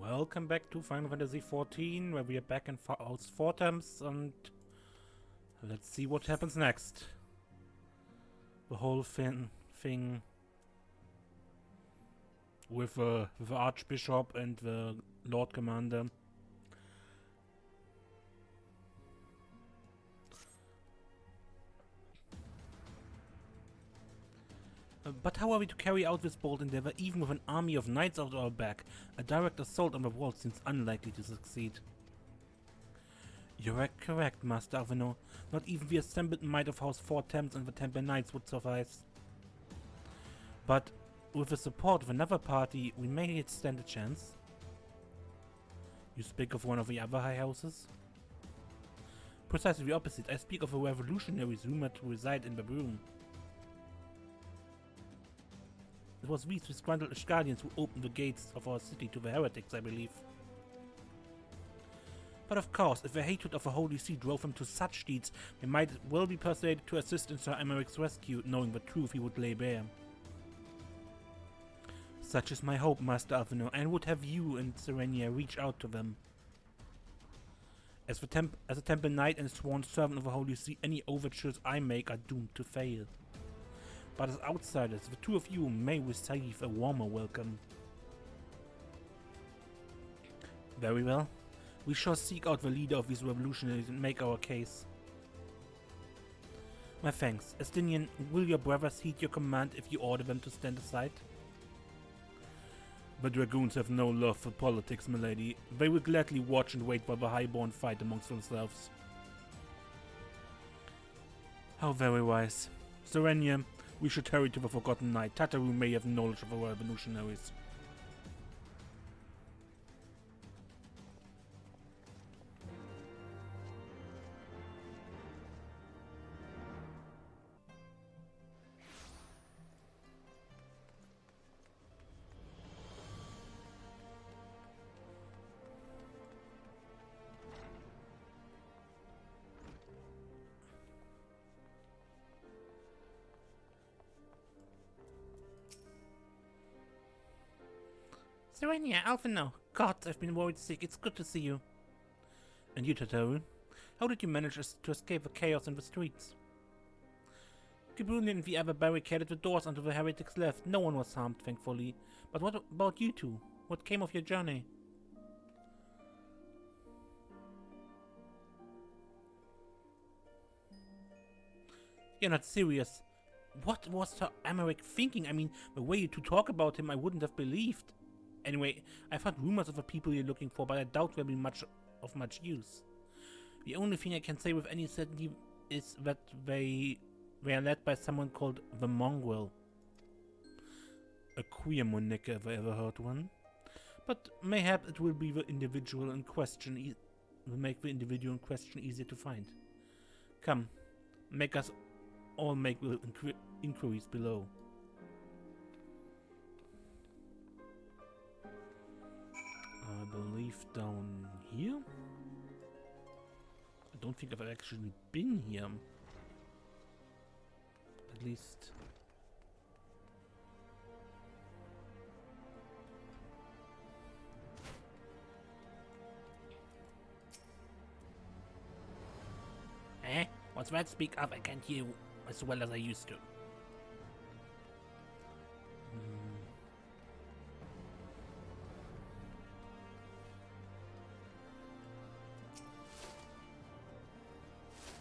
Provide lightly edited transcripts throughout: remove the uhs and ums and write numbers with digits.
Welcome back to Final Fantasy XIV, where we are back in House Fortams, and let's see what happens next. The whole thing with the archbishop and the Lord Commander. But how are we to carry out this bold endeavor even with an army of knights at our back? A direct assault on the wall seems unlikely to succeed. You are correct, Master Aveno. Not even the assembled might of House Fortams and the Temple Knights would suffice. But with the support of another party, we may yet stand a chance. You speak of one of the other high houses? Precisely the opposite. I speak of the revolutionaries rumored to reside in the room. It was these disgruntled Ashgardians who opened the gates of our city to the heretics, I believe. But of course, if the hatred of the Holy See drove them to such deeds, they might well be persuaded to assist in Sir Aemeric's rescue, knowing the truth he would lay bare. Such is my hope, Master Aveno, and would have you and Serenia reach out to them. As a Temple Knight and sworn servant of the Holy See, any overtures I make are doomed to fail. But as outsiders, the two of you may receive a warmer welcome. Very well. We shall seek out the leader of these revolutionaries and make our case. My thanks. Estinian, will your brothers heed your command if you order them to stand aside? The dragoons have no love for politics, milady. They will gladly watch and wait while the highborn fight amongst themselves. How very wise. Serenia, we should hurry to the Forgotten Knight. Tataru may have knowledge of the revolutionaries. Serenia, Alphino. God, I've been worried sick. It's good to see you. And you, Tataru? How did you manage to escape the chaos in the streets? Gibrunian and the other barricaded the doors until the heretics left. No one was harmed, thankfully. But what about you two? What came of your journey? You're not serious. What was Sir Aemeric thinking? I mean, the way you two talk about him, I wouldn't have believed. Anyway, I've heard rumors of the people you're looking for, but I doubt they'll be much use. The only thing I can say with any certainty is that they are led by someone called the Mongrel. A queer monarch if I ever heard one. But mayhap it will be the individual in question will make the individual in question easier to find. Come, make us all make the inquiries below. I believe down here? I don't think I've actually been here. At least... Eh? What's that? Speak up, I can't hear you as well as I used to.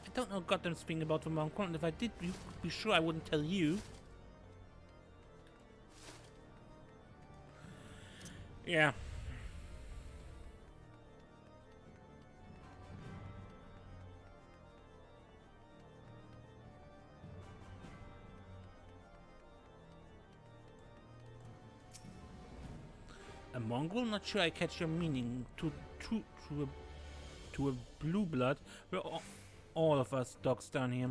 I don't know a goddamn thing about the Mongrel, and if I did, you could be sure I wouldn't tell you. Yeah. A Mongrel? Not sure I catch your meaning. To a blue blood, we're all of us dogs down here.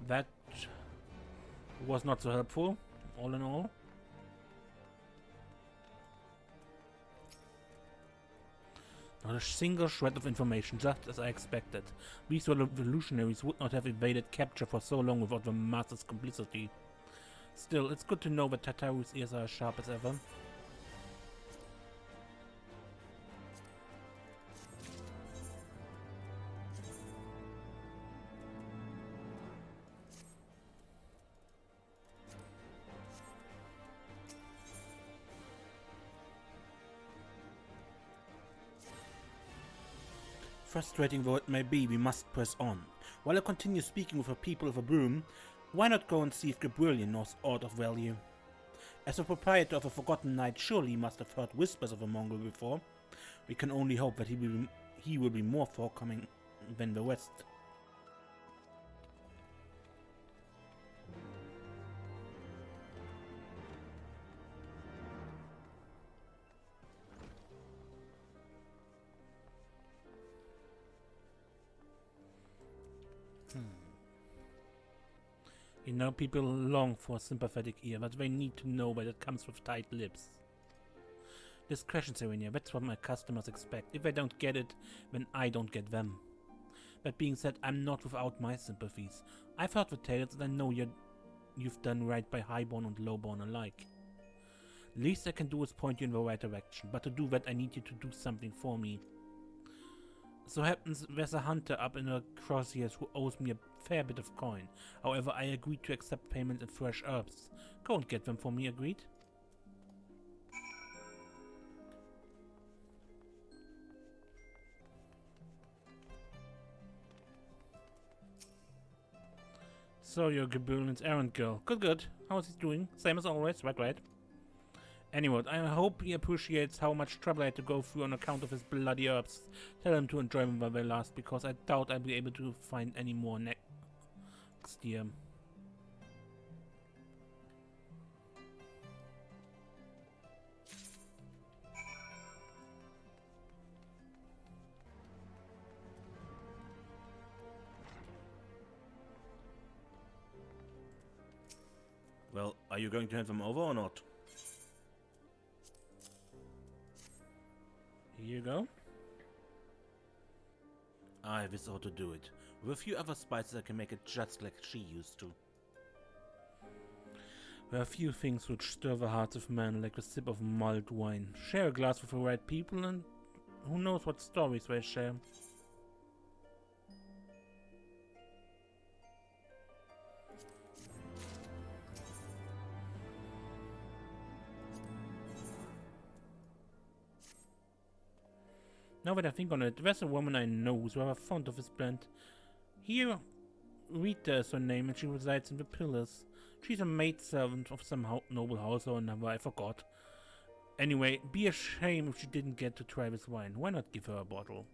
That was not so helpful, all in all. Not a single shred of information, just as I expected. These revolutionaries would not have evaded capture for so long without the Master's complicity. Still, it's good to know that Tataru's ears are as sharp as ever. Frustrating though it may be, we must press on. While I continue speaking with the people of a broom, why not go and see if Gabrielian knows aught of value? As the proprietor of a Forgotten Knight, surely he must have heard whispers of a Mongrel before. We can only hope that he will be more forthcoming than the rest. You know, people long for a sympathetic ear, but they need to know that it comes with tight lips. Discretion, Serenia, that's what my customers expect. If they don't get it, then I don't get them. That being said, I'm not without my sympathies. I've heard the tales and I know you've done right by highborn and lowborn alike. Least I can do is point you in the right direction, but to do that I need you to do something for me. So happens there's a hunter up in the crosshairs who owes me a fair bit of coin. However, I agreed to accept payment in fresh herbs. Go and get them for me, agreed? So you're Gabrielian's errand girl. Good, good. How's he doing? Same as always, right? Anyway, I hope he appreciates how much trouble I had to go through on account of his bloody herbs. Tell him to enjoy them while they last, because I doubt I'll be able to find any more next year. Well, are you going to hand them over or not? Here you go. This ought to do it. With a few other spices I can make it just like she used to. There are few things which stir the hearts of men like a sip of mulled wine. Share a glass with the right people and who knows what stories they share. Now that I think on it, there's a woman I know who's rather fond of this blend. Here, Rita is her name and she resides in the Pillars. She's a maidservant of some noble house or another, I forgot. Anyway, be a shame if she didn't get to try this wine. Why not give her a bottle?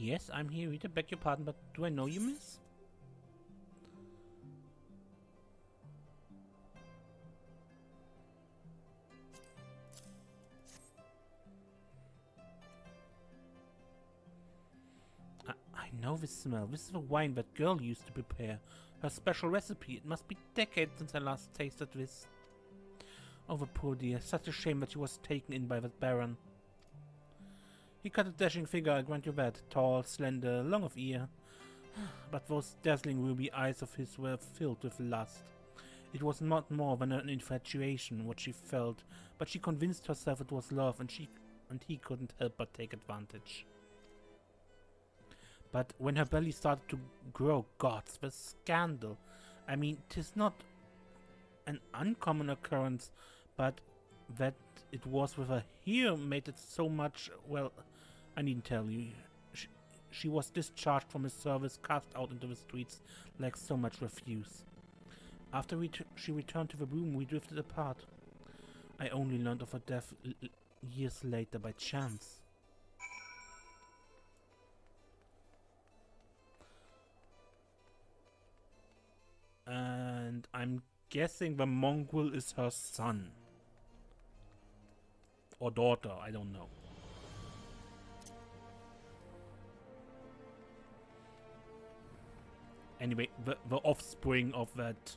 Yes, I'm here, Rita. Beg your pardon, but do I know you, miss? I know this smell. This is the wine that girl used to prepare. Her special recipe. It must be decades since I last tasted this. Oh, the poor dear. Such a shame that she was taken in by that baron. He cut a dashing figure, I grant you that. Tall, slender, long of ear. But those dazzling ruby eyes of his were filled with lust. It was not more than an infatuation, what she felt, but she convinced herself it was love, and he couldn't help but take advantage. But when her belly started to grow, gods, the scandal. I mean, 'tis not an uncommon occurrence, but that it was with her here made it so much, well, I needn't tell you. She was discharged from his service, cast out into the streets like so much refuse. After she returned to the room, we drifted apart. I only learned of her death years later by chance. And I'm guessing the Mongrel is her son. Or daughter, I don't know. Anyway, the offspring of that.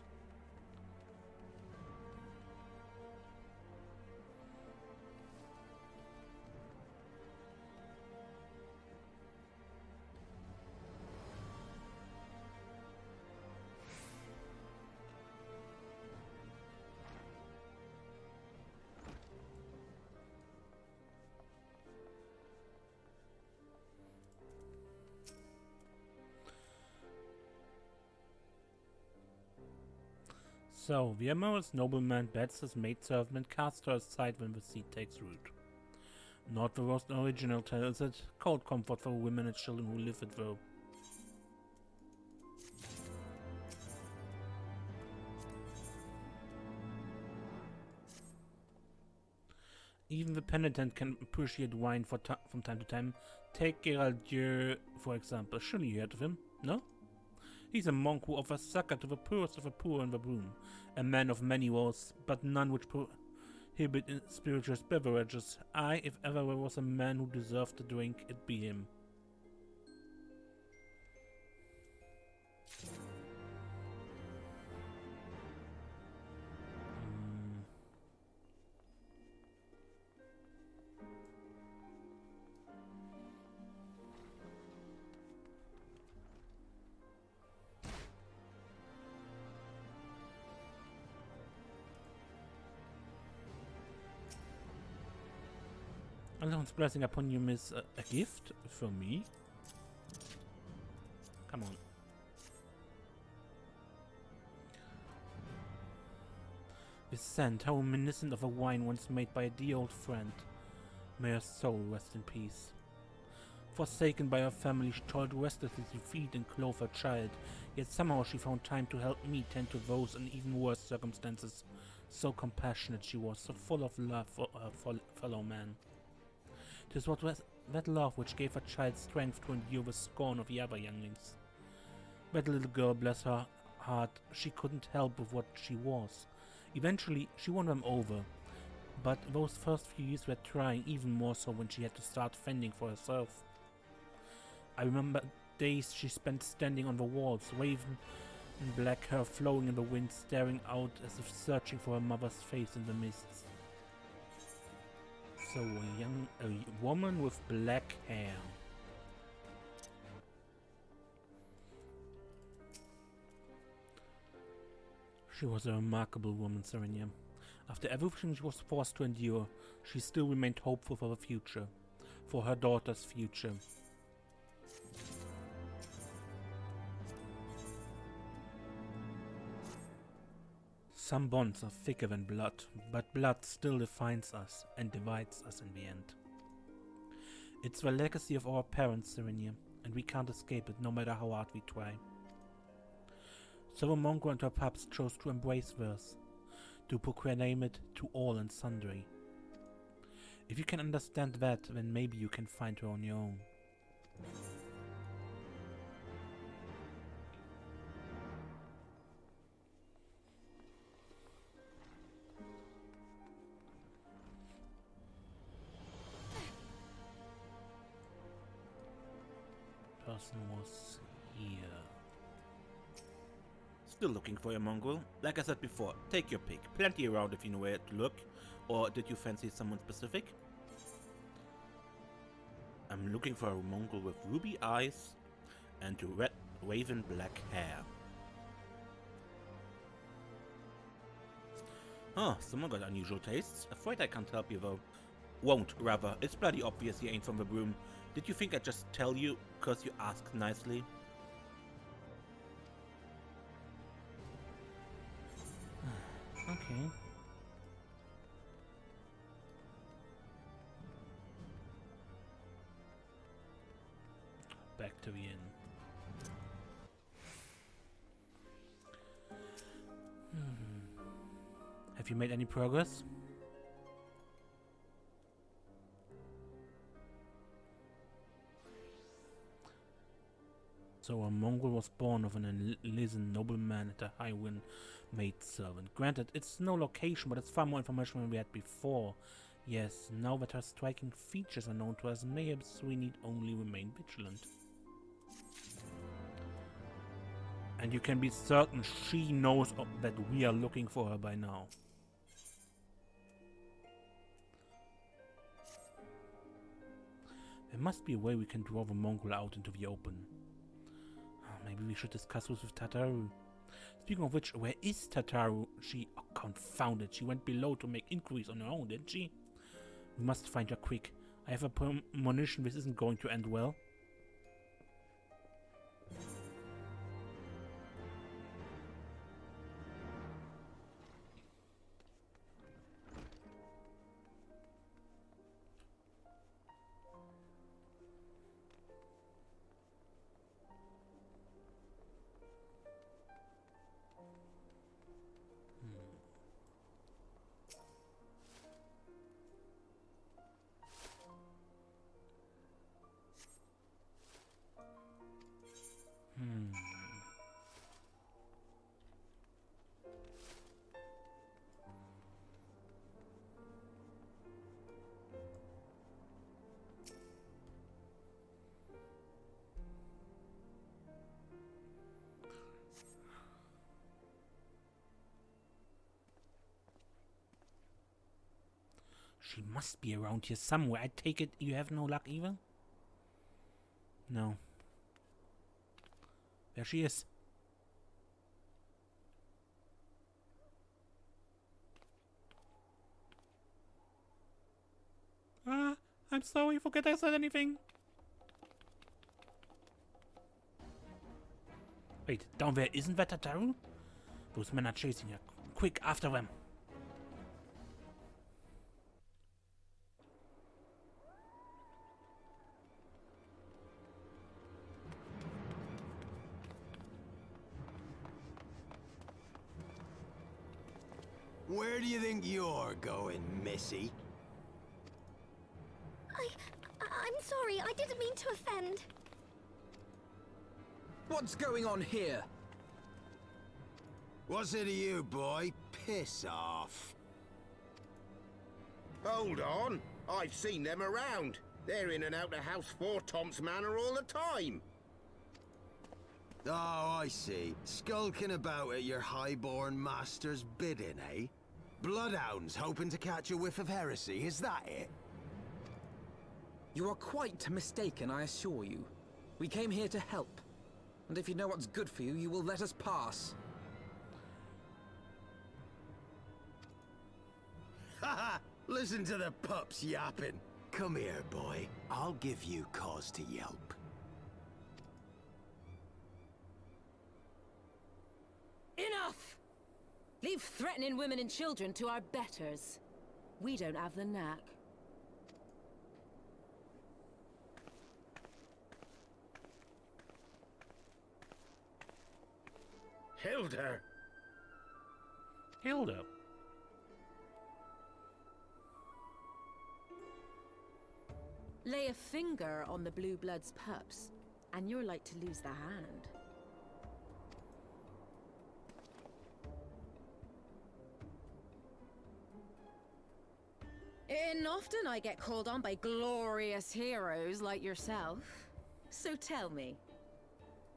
So, the amorous nobleman bets his maidservant and casts her aside when the seed takes root. Not the most original tale, is it? Cold comfort for women and children who live it, though. Even the penitent can appreciate wine from time to time. Take Gerald, for example. Surely you heard of him, no? He's a monk who offers succor to the poorest of the poor in the room. A man of many woes, but none which prohibit spirituous beverages. If ever there was a man who deserved to drink, it be him. Allah's blessing upon you, miss. A gift for me? Come on. This scent, how reminiscent of a wine once made by a dear old friend. May her soul rest in peace. Forsaken by her family, she toiled restlessly to feed and clothe her child, yet somehow she found time to help me tend to those in even worse circumstances. So compassionate she was, so full of love for her fellow man. 'Tis what was that love which gave her child strength to endure the scorn of the other younglings. That little girl, bless her heart, she couldn't help with what she was. Eventually, she won them over. But those first few years were trying, even more so when she had to start fending for herself. I remember days she spent standing on the walls, waving black hair flowing in the wind, staring out as if searching for her mother's face in the mists. So a woman with black hair. She was a remarkable woman, Serenia. After everything she was forced to endure, she still remained hopeful for the future, for her daughter's future. Some bonds are thicker than blood, but blood still defines us and divides us in the end. It's the legacy of our parents, Serenia, and we can't escape it no matter how hard we try. So the Mongrel and her pups chose to embrace theirs, to proclaim it to all and sundry. If you can understand that, then maybe you can find her on your own. Person was here. Still looking for your Mongrel? Like I said before, take your pick. Plenty around if you know where to look. Or did you fancy someone specific? I'm looking for a Mongrel with ruby eyes and red raven black hair. Oh, someone got unusual tastes. Afraid I can't help you though. Won't, rather. It's bloody obvious you ain't from the broom. Did you think I'd just tell you, cause you asked nicely? Okay. Back to the inn. Have you made any progress? So a Mongrel was born of an Elysian nobleman and a Highwind maidservant. Granted, it's no location, but it's far more information than we had before. Yes, now that her striking features are known to us, perhaps we need only remain vigilant. And you can be certain she knows that we are looking for her by now. There must be a way we can draw the Mongrel out into the open. Maybe we should discuss this with Tataru. Speaking of which, where is Tataru? Oh, confound it. She went below to make inquiries on her own, didn't she? We must find her quick. I have a premonition this isn't going to end well. She must be around here somewhere. I take it you have no luck either? No. There she is. I'm sorry, forget I said anything. Wait, down there, isn't that a Tataru? Those men are chasing her. Quick, after them. Where do you think you're going, Missy? I'm sorry, I didn't mean to offend. What's going on here? What's it to you, boy? Piss off. Hold on. I've seen them around. They're in and out of House Four Tom's Manor all the time. Oh, I see. Skulking about at your highborn master's bidding, eh? Bloodhounds hoping to catch a whiff of heresy, is that it? You are quite mistaken, I assure you. We came here to help. And if you know what's good for you, you will let us pass. Haha! Listen to the pups yapping. Come here, boy. I'll give you cause to yelp. Enough! Leave threatening women and children to our betters. We don't have the knack. Hilda! Hilda. Lay a finger on the Blue Blood's pups, and you're like to lose the hand. And often I get called on by glorious heroes like yourself. So tell me,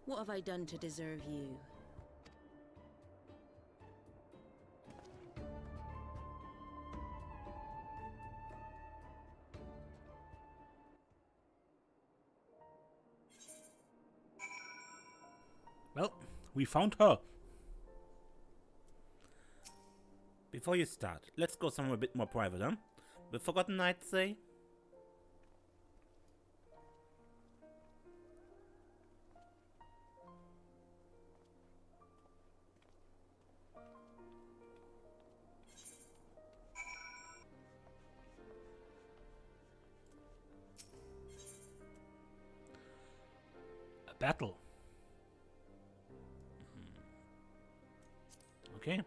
what have I done to deserve you? Well, we found her. Before you start, let's go somewhere a bit more private, huh? The Forgotten Knights say? A battle. Okay.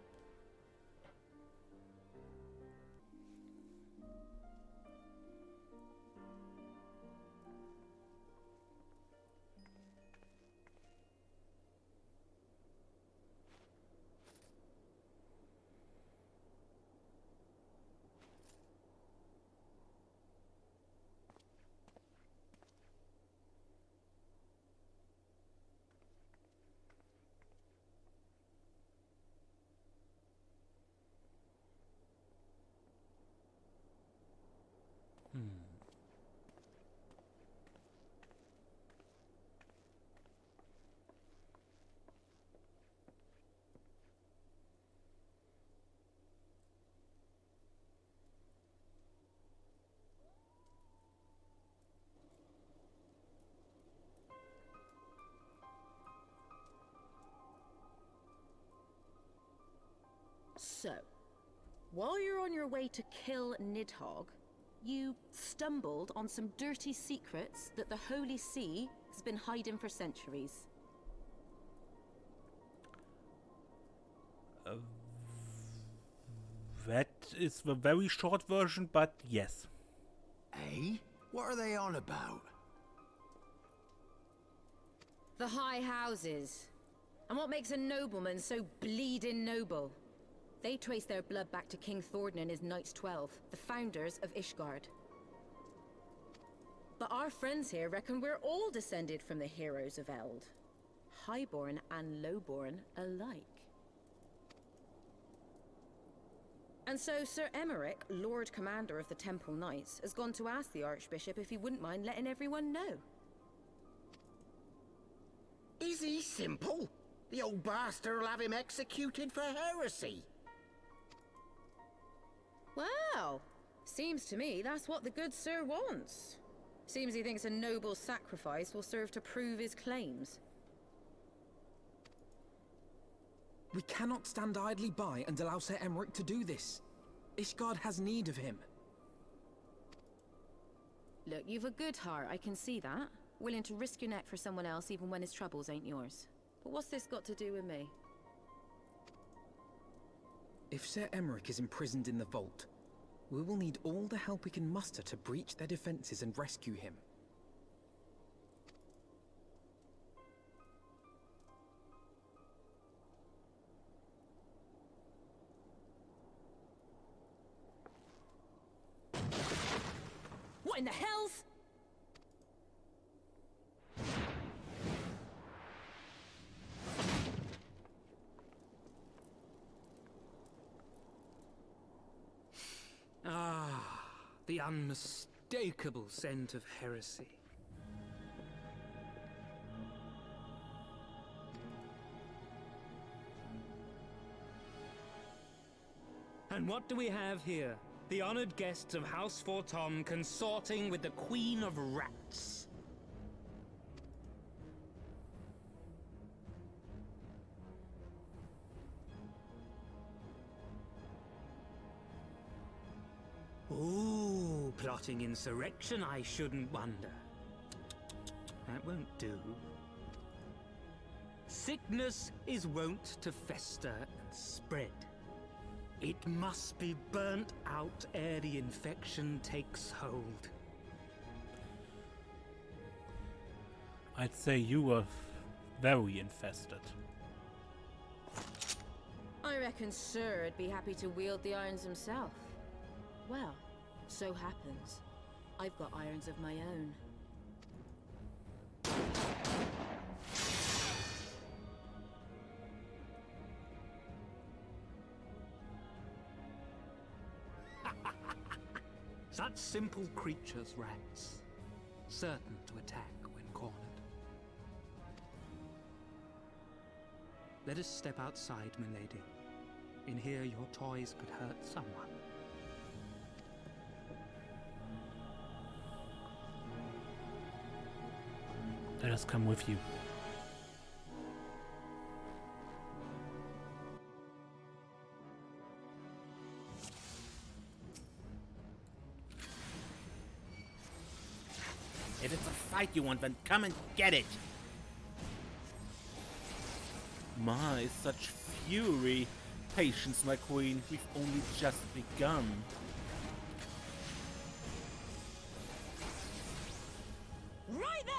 So, while you're on your way to kill Nidhogg, you stumbled on some dirty secrets that the Holy See has been hiding for centuries. That is the very short version, but yes. Eh? What are they on about? The high houses. And what makes a nobleman so bleeding noble? They trace their blood back to King Thordan and his Knights 12, the founders of Ishgard. But our friends here reckon we're all descended from the heroes of Eld. Highborn and lowborn alike. And so Sir Aemeric, Lord Commander of the Temple Knights, has gone to ask the Archbishop if he wouldn't mind letting everyone know. Is he simple? The old bastard will have him executed for heresy. Well, seems to me that's what the good sir wants. Seems he thinks a noble sacrifice will serve to prove his claims. We cannot stand idly by and allow Sir Aemeric to do this. Ishgard has need of him. Look, you've a good heart, I can see that. Willing to risk your neck for someone else even when his troubles ain't yours. But what's this got to do with me? If Sir Aemeric is imprisoned in the vault, we will need all the help we can muster to breach their defenses and rescue him. What in the hells? Ah, the unmistakable scent of heresy. And what do we have here? The honored guests of House Fortom consorting with the Queen of Rats. Ooh, plotting insurrection, I shouldn't wonder. That won't do. Sickness is wont to fester and spread. It must be burnt out ere the infection takes hold. I'd say you were very infested. I reckon Sir'd be happy to wield the irons himself. Well, so happens I've got irons of my own. Such simple creatures, rats. Certain to attack when cornered. Let us step outside, milady. In here your toys could hurt someone. Let us come with you. If it's a fight you want, then come and get it! My, such fury! Patience, my queen, we've only just begun. Right there!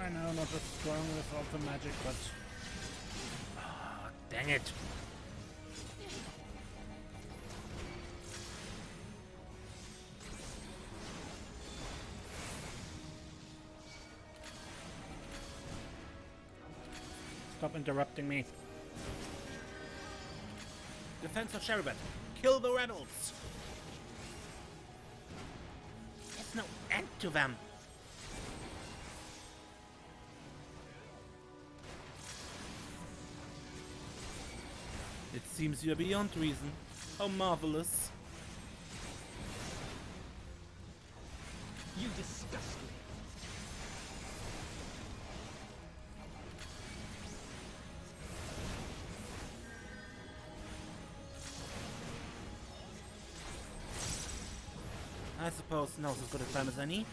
I know, not as strong without the magic, but... dang it! Stop interrupting me. Defense of Sheribat. Kill the rebels! There's no end to them! It seems you're beyond reason. How marvelous. You disgust me. I suppose now's as good a time as any.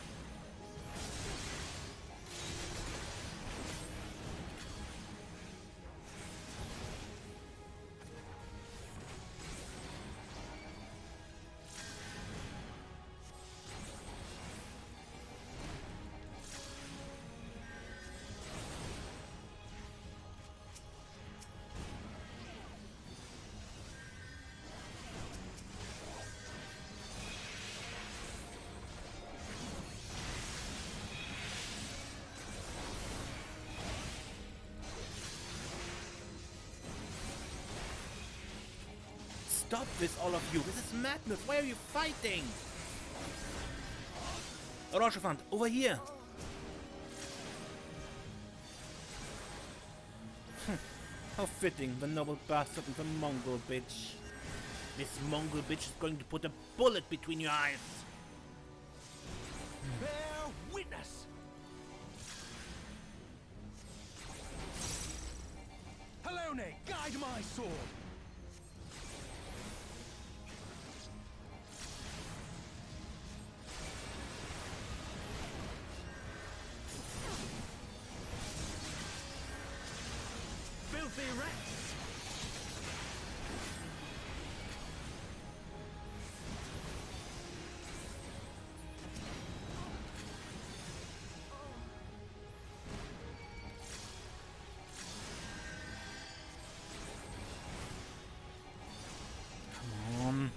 Stop this, all of you. This is madness. Why are you fighting? Orangefant, over here. How fitting, the noble bastard and the Mongrel bitch. This Mongrel bitch is going to put a bullet between your eyes. Bear witness! Helone, guide my sword! Filthy Rex! Come on.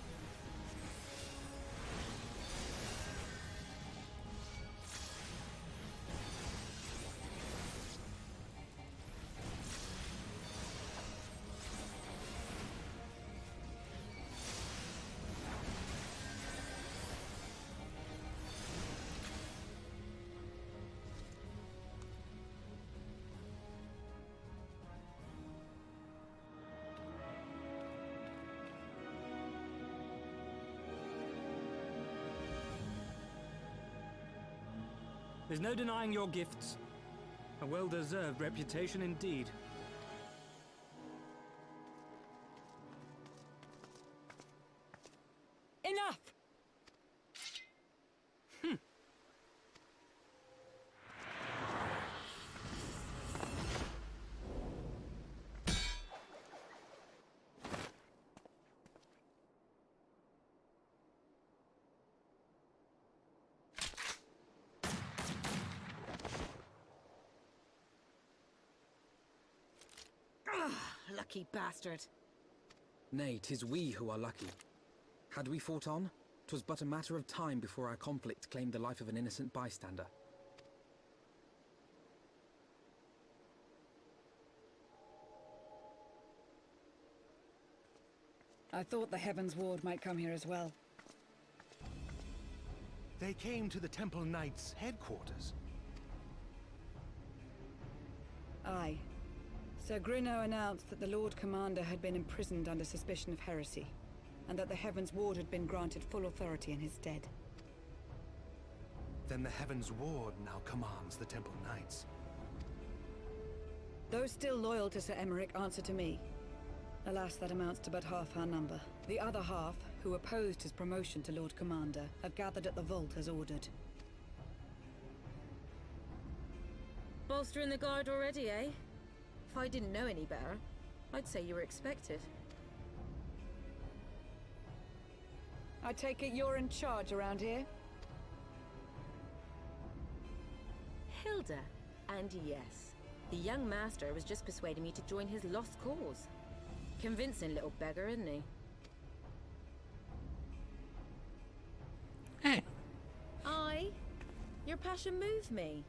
There's no denying your gifts. A well-deserved reputation indeed. Enough! Lucky bastard. Nay, 'tis we who are lucky. Had we fought on, 'twas but a matter of time before our conflict claimed the life of an innocent bystander. I thought the Heavensward might come here as well. They came to the Temple Knights' headquarters. Aye. Sir Grinno announced that the Lord Commander had been imprisoned under suspicion of heresy, and that the Heavensward had been granted full authority in his stead. Then the Heavensward now commands the Temple Knights. Those still loyal to Sir Aemeric answer to me. Alas, that amounts to but half our number. The other half, who opposed his promotion to Lord Commander, have gathered at the vault as ordered. Bolstering the guard already, eh? If I didn't know any better, I'd say you were expected. I take it you're in charge around here? Hilda. And yes, the young master was just persuading me to join his lost cause. Convincing little beggar, isn't he? Hey. Aye. Your passion moved me.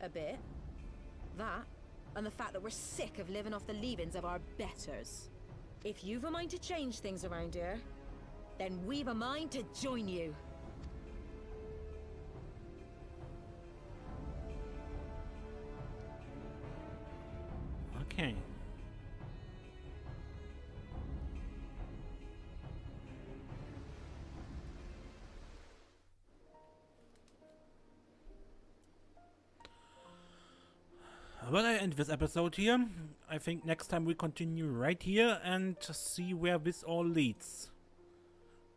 A bit. That, and the fact that we're sick of living off the leavings of our betters. If you've a mind to change things around here, then we've a mind to join you. Okay. Well, I end this episode here. I think next time we continue right here and see where this all leads.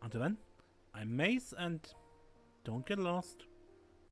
Until then, I'm Mace and don't get lost.